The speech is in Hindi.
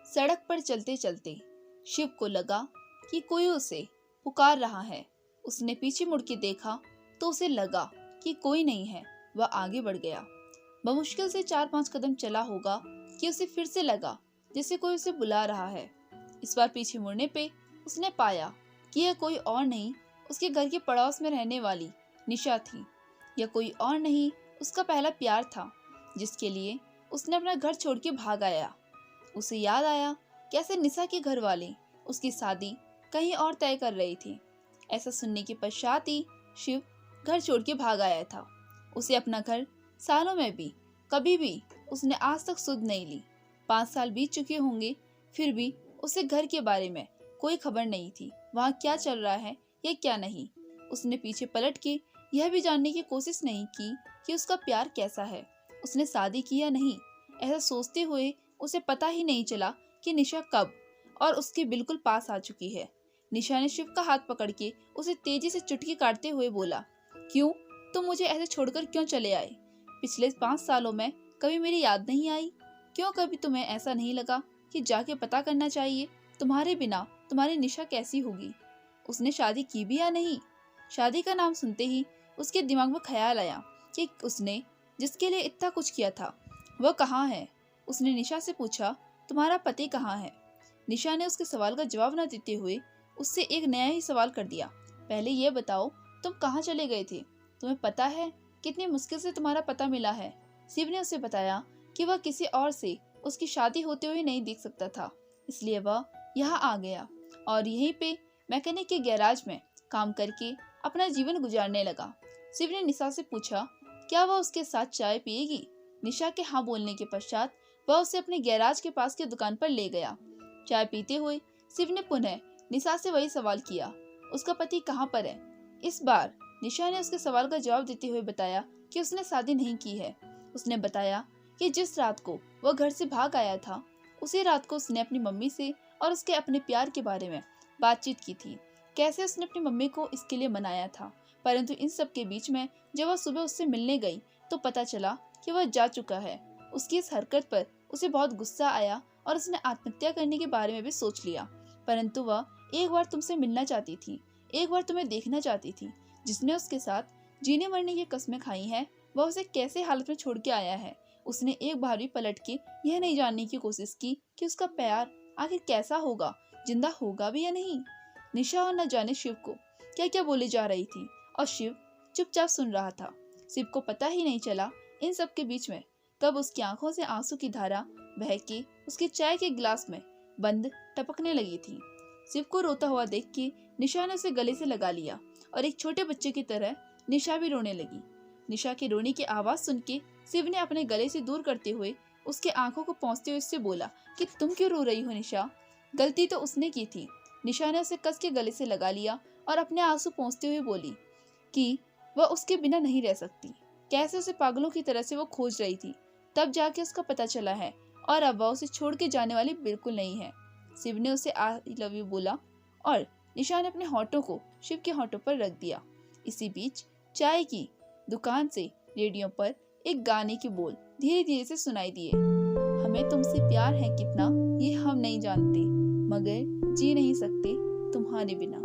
सड़क पर चलते चलते शिव को लगा कि कोई उसे पुकार रहा है। उसने पीछे मुड़ के देखा तो उसे लगा कि कोई नहीं है। वह आगे बढ़ गया। बमुश्किल से 4-5 कदम चला होगा कि उसे फिर से लगा जैसे कोई उसे बुला रहा है। इस बार पीछे मुड़ने पे उसने पाया कि यह कोई और नहीं, उसके घर के पड़ोस में रहने वाली निशा थी। यह कोई और नहीं, उसका पहला प्यार था, जिसके लिए उसने अपना घर छोड़ के भाग आया। उसे याद आया कैसे निशा के घर वाले उसकी शादी कहीं और तय कर रही थी। ऐसा सुनने के पश्चात ही शिव घर छोड़ के भाग आया था। उसे अपना घर सालों में भी कभी भी उसने आज तक सुध नहीं ली। 5 साल बीत चुके होंगे, फिर भी उसे घर के बारे में कोई खबर नहीं थी। वहाँ क्या चल रहा है या क्या नहीं। उसने पीछे पलट के यह भी जानने की कोशिश नहीं की कि उसका प्यार कैसा है, उसने शादी की या नहीं। ऐसा सोचते हुए उसे पता ही नहीं चला कि निशा कब और उसके बिल्कुल पास आ चुकी है। निशा ने शिव का हाथ पकड़ के उसे तेजी से चुटकी काटते हुए बोला, क्यों? तुम मुझे ऐसे छोड़कर क्यों चले आए? पिछले 5 सालों में कभी मेरी याद नहीं आई? क्यों कभी तुम्हें ऐसा नहीं लगा कि जाके पता करना चाहिए तुम्हारे बिना तुम्हारी निशा कैसी होगी? उसने शादी की भी या नहीं? शादी का नाम सुनते ही उसके दिमाग में ख्याल आया कि उसने जिसके लिए इतना कुछ किया था वह कहाँ है। उसने निशा से पूछा, तुम्हारा पति कहाँ है? निशा ने उसके सवाल का जवाब न देते हुए उससे एक नया ही सवाल कर दिया, पहले ये बताओ तुम कहाँ चले गए थे? तुम्हें पता है कितनी मुश्किल से तुम्हारा पता मिला है। शिव ने उसे बताया कि वह किसी और से उसकी शादी होते हुए नहीं देख सकता था, इसलिए वह यहाँ आ गया और यहीं पे मैकेनिक के गैराज में काम करके अपना जीवन गुजारने लगा। शिव ने निशा से पूछा, क्या वह उसके साथ चाय पिएगी? निशा के हाँ बोलने के पश्चात वह उसे अपने गैराज के पास की दुकान पर ले गया। चाय पीते हुए शिव ने पुनः निशा से वही सवाल किया, उसका पति कहाँ पर है? इस बार निशा ने उसके सवाल का जवाब देते हुए बताया कि उसने शादी नहीं की है। उसने बताया कि जिस रात को वह घर से भाग आया था, उसी रात को उसने अपनी मम्मी से और उसके अपने प्यार के बारे में बातचीत की थी। कैसे उसने अपनी मम्मी को इसके लिए मनाया था, परंतु इन सब के बीच में जब वह सुबह उससे मिलने गई तो पता चला कि वह जा चुका है। उसकी इस हरकत पर उसे बहुत गुस्सा आया और उसने आत्महत्या करने के बारे में भी सोच लिया। परंतु वह एक बार तुमसे मिलना चाहती थी, एक बार तुम्हें देखना चाहती थी। जिसने उसके साथ जीने मरने की कस्में खाई हैं, वह उसे कैसे हालत में छोड़ के आया है। उसने एक बार भी पलट के यह नहीं जानने की कोशिश की कि उसका प्यार आखिर कैसा होगा, जिंदा होगा भी या नहीं। निशा और न जाने शिव को क्या क्या बोले जा रही थी और शिव चुपचाप सुन रहा था। शिव को पता ही नहीं चला इन सब के बीच में कब उसकी आंखों से आंसू की धारा बह के उसके चाय के गिलास में बंद टपकने लगी थी। शिव को रोता हुआ देख के निशा ने उसे गले से लगा लिया और एक छोटे बच्चे की तरह निशा भी रोने लगी। निशा के रोने की आवाज सुन के शिव ने अपने गले से दूर करते हुए उसके आंखों को पहुंचते हुए उससे बोला कि तुम क्यों रो रही हो निशा? गलती तो उसने की थी। निशा ने उसे कस के गले से लगा लिया और अपने आंसू पोंछते हुए बोली कि वह उसके बिना नहीं रह सकती। कैसे उसे पागलों की तरह से वो खोज रही थी, तब जाके उसका पता चला है और अब वह उसे छोड़ के जाने वाली बिल्कुल नहीं है। शिव ने उसे आई लव यू बोला और निशा ने अपने होठों को शिव के होठों पर रख दिया। इसी बीच चाय की दुकान से रेडियो पर एक गाने के बोल धीरे धीरे से सुनाई दिए, हमें तुमसे प्यार है कितना ये हम नहीं जानते, मगर जी नहीं सकते तुम्हारे बिना।